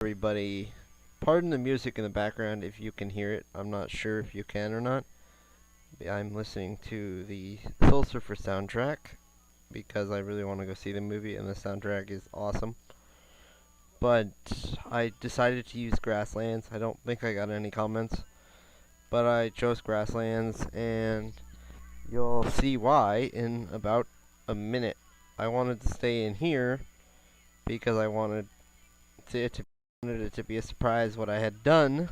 Everybody, pardon the music in the background if you can hear it. I'm not sure if you can or not. I'm listening to the Soul Surfer soundtrack because I really want to go see the movie and the soundtrack is awesome. But I decided to use Grasslands. I don't think I got any comments, but I chose Grasslands and you'll see why in about a minute. I wanted to stay in here because I wanted it to be a surprise what I had done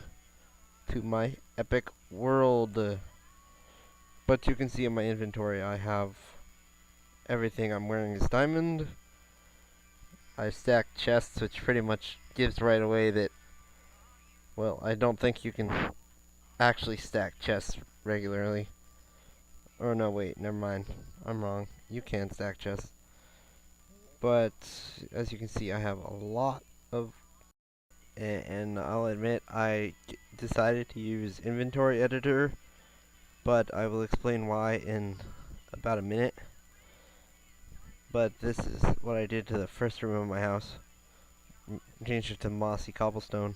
to my epic world. But you can see in my inventory I have everything I'm wearing is diamond. I stacked chests, which pretty much gives right away that, well, I don't think you can actually stack chests regularly. Or no, wait, never mind. I'm wrong. You can stack chests. But as you can see, I have a lot of, and I'll admit I decided to use inventory editor, but I will explain why in about a minute. But this is what I did to the first room of my house. Changed it to mossy cobblestone.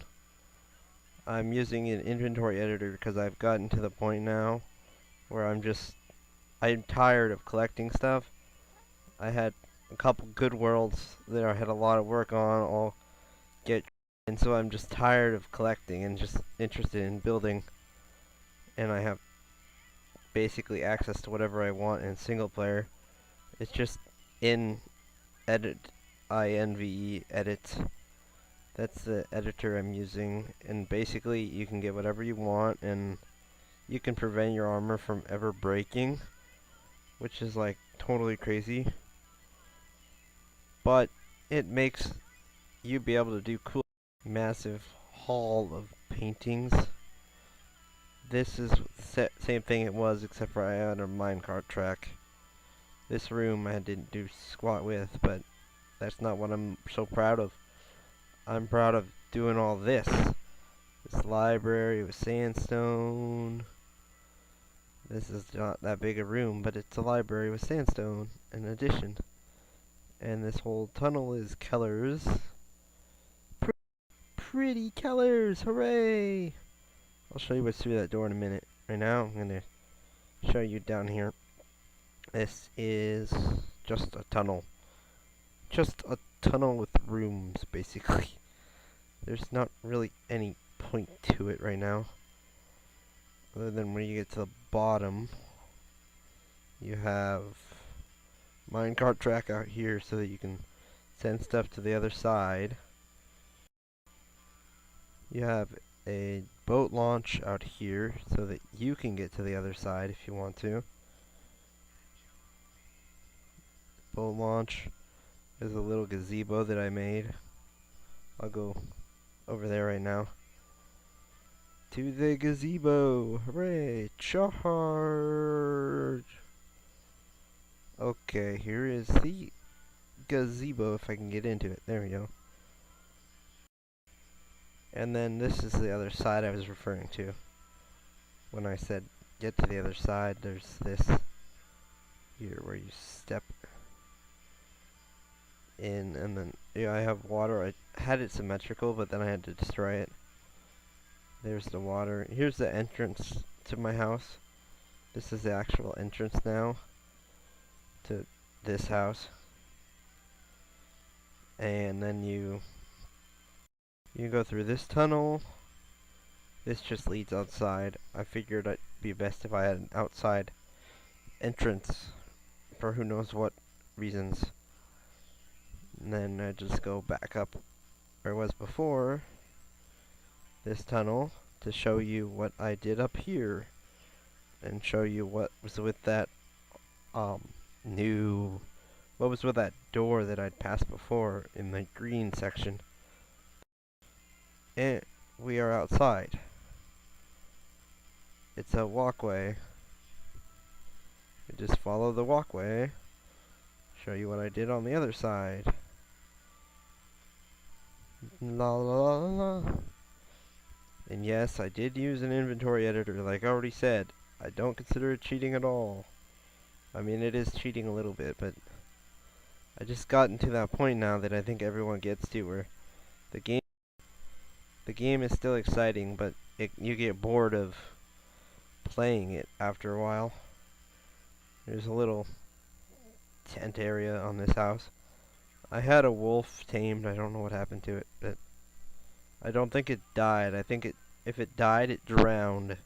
I'm using an inventory editor because I've gotten to the point now where I'm tired of collecting stuff. I had a couple good worlds that I had a lot of work on, and so I'm just tired of collecting and just interested in building. And I have basically access to whatever I want in single player. It's just in edit, INVE edit. That's the editor I'm using, and basically you can get whatever you want, and you can prevent your armor from ever breaking, which is like totally crazy. But it makes you be able to do cool, massive haul of paintings. This is the same thing it was, except for I had a minecart track. This room I didn't do squat with, but that's not what I'm so proud of. I'm proud of doing all this. This library with sandstone. This is not that big a room, but it's a library with sandstone in addition. And this whole tunnel is Keller's. Pretty Keller's, hooray! I'll show you what's through that door in a minute. Right now, I'm gonna show you down here. This is just a tunnel. Just a tunnel with rooms, basically. There's not really any point to it right now. Other than when you get to the bottom, you have minecart track out here so that you can send stuff to the other side. You have a boat launch out here so that you can get to the other side if you want to. Boat launch. There's a little gazebo that I made. I'll go over there right now. To the gazebo! Hooray! Charge! Okay, here is the gazebo if I can get into it. There we go. And then this is the other side I was referring to. When I said get to the other side, there's this here where you step in, and then I have water. I had it symmetrical, but then I had to destroy it. There's the water. Here's the entrance to my house. This is the actual entrance now to this house. And then you go through this tunnel. This just leads outside. I figured it'd be best if I had an outside entrance for who knows what reasons. And then I just go back up where I was before this tunnel to show you what I did up here and show you what was with that what was with that door that I'd passed before in the green section. And we are outside. It's a walkway. You just follow the walkway. Show you what I did on the other side. La la la la. And yes, I did use an inventory editor, like I already said. I don't consider it cheating at all. I mean, it is cheating a little bit, but I just gotten to that point now that I think everyone gets to, where the game The game is still exciting, but you get bored of playing it after a while. There's a little tent area on this house. I had a wolf tamed. I don't know what happened to it, but I don't think it died. I think if it died, it drowned.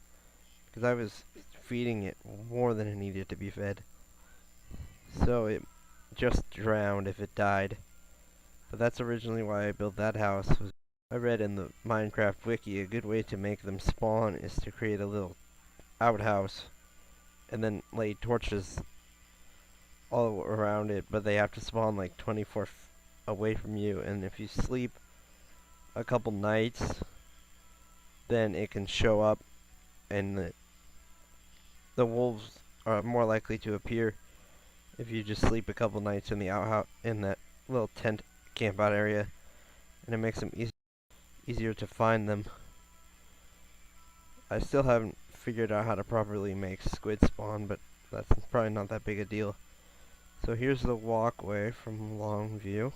Because I was feeding it more than it needed to be fed. So it just drowned if it died. But that's originally why I built that house. I read in the Minecraft wiki a good way to make them spawn is to create a little outhouse and then lay torches all around it, but they have to spawn like 24 away from you, and if you sleep a couple nights, then it can show up, and the wolves are more likely to appear if you just sleep a couple nights in the outhouse in that little tent camp out area, and it makes them easier to find them. I still haven't figured out how to properly make squid spawn, but that's probably not that big a deal. So here's the walkway from long view.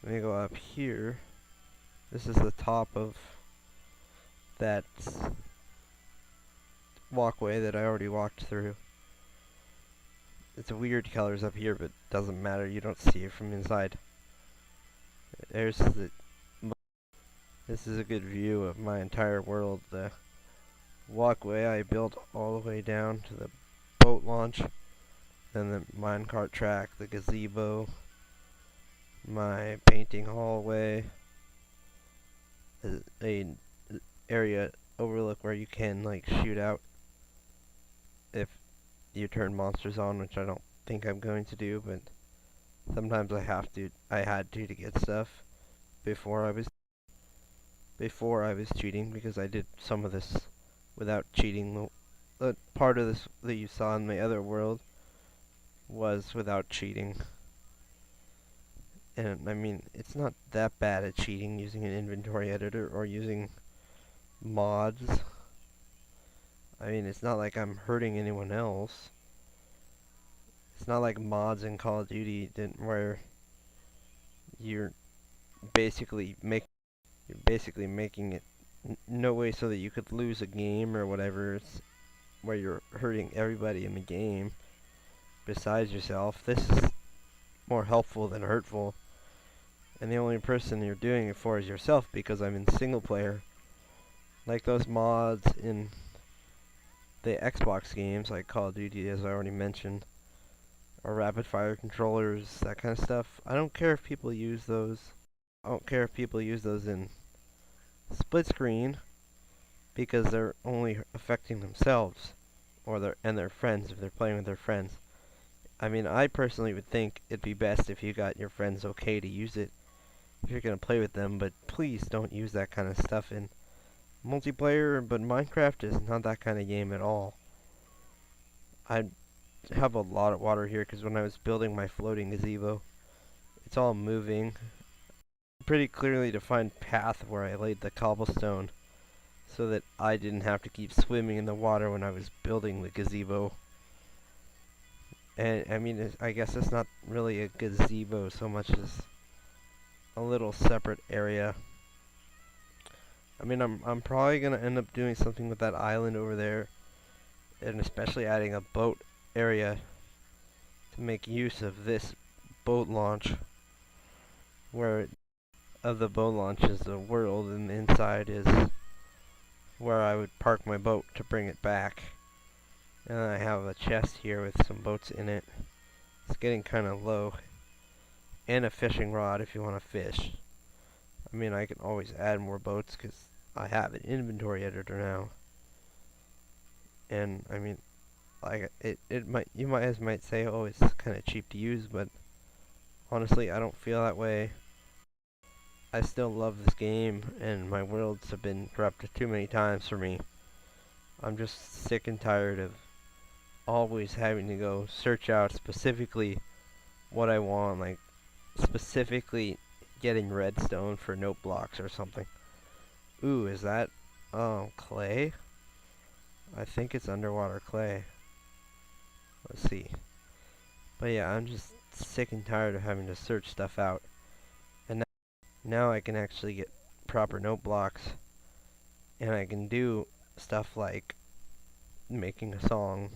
Let me go up here. This is the top of that walkway that I already walked through. It's weird colors up here, but doesn't matter. You don't see it from inside. There's the. This is a good view of my entire world. The walkway I built all the way down to the boat launch, then the minecart track, the gazebo, my painting hallway, a area overlook where you can like shoot out if you turn monsters on, which I don't think I'm going to do, but sometimes I had to get stuff before I was cheating, because I did some of this without cheating. The part of this that you saw in my other world was without cheating. And I mean, it's not that bad at cheating using an inventory editor or using mods. I mean, it's not like I'm hurting anyone else. It's not like mods in Call of Duty where you're basically making it no way so that you could lose a game or whatever. It's where you're hurting everybody in the game besides yourself. This is more helpful than hurtful. And the only person you're doing it for is yourself, because I'm in single player. Like those mods in the Xbox games, like Call of Duty, as I already mentioned, or rapid fire controllers, that kind of stuff. I don't care if people use those. I don't care if people use those in split screen, because they're only affecting themselves or their friends if they're playing with their friends. I mean, I personally would think it'd be best if you got your friends okay to use it if you're going to play with them, but please don't use that kind of stuff in multiplayer. But Minecraft is not that kind of game at all. I have a lot of water here because when I was building my floating gazebo, it's all moving. Pretty clearly defined path where I laid the cobblestone so that I didn't have to keep swimming in the water when I was building the gazebo. And I mean, I guess it's not really a gazebo so much as a little separate area. I mean, I'm probably gonna end up doing something with that island over there, and especially adding a boat area to make use of this boat launch, where of the boat launch is the world, and the inside is where I would park my boat to bring it back. And I have a chest here with some boats in it. It's getting kind of low. And a fishing rod if you want to fish. I mean, I can always add more boats because I have an inventory editor now. And I mean, like you might say, oh, it's kind of cheap to use, but honestly, I don't feel that way. I still love this game, and my worlds have been corrupted too many times for me. I'm just sick and tired of always having to go search out specifically what I want, like specifically getting redstone for note blocks or something. Ooh, is that clay? I think it's underwater clay. Let's see. But yeah, I'm just sick and tired of having to search stuff out. And now I can actually get proper note blocks, and I can do stuff like making a song.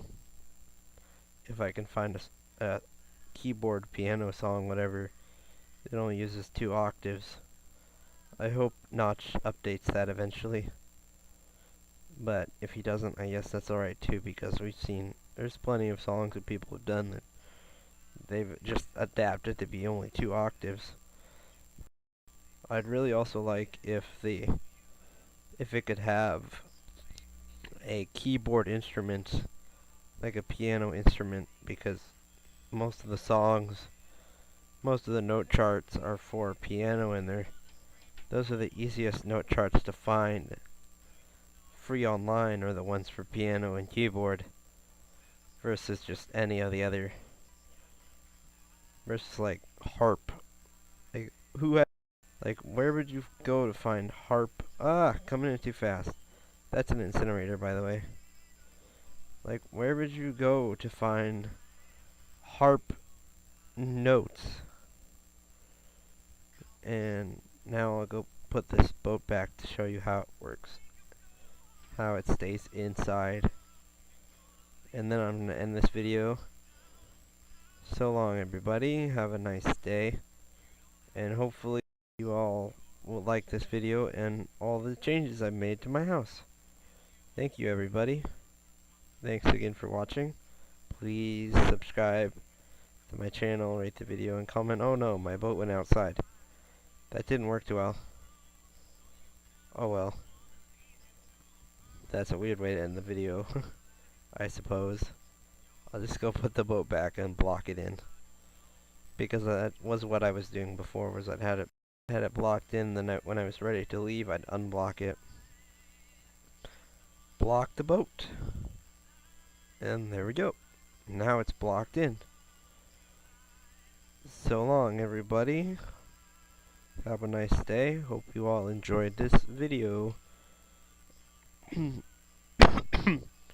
If I can find a keyboard piano song, whatever, it only uses 2 octaves. I hope Notch updates that eventually. But if he doesn't, I guess that's alright too, because we've seen there's plenty of songs that people have done that they've just adapted to be only 2 octaves. I'd really also like if it could have a keyboard instrument, like a piano instrument, because most of the note charts are for piano, and those are the easiest note charts to find free online, are the ones for piano and keyboard, versus just any of the other, versus like harp. Like where would you go to find harp? Coming in too fast. That's an incinerator, by the way. Like, where would you go to find harp notes? And now I'll go put this boat back to show you how it works. How it stays inside. And then I'm going to end this video. So long, everybody. Have a nice day. And hopefully you all will like this video and all the changes I've made to my house. Thank you, everybody. Thanks again for watching. Please subscribe to my channel, rate the video, and comment. Oh no, my boat went outside. That didn't work too well. Oh well. That's a weird way to end the video, I suppose. I'll just go put the boat back and block it in. Because that was what I was doing before, was I'd had it blocked in, then when I was ready to leave, I'd unblock it. Block the boat. And there we go. Now it's blocked in. So long, everybody. Have a nice day. Hope you all enjoyed this video.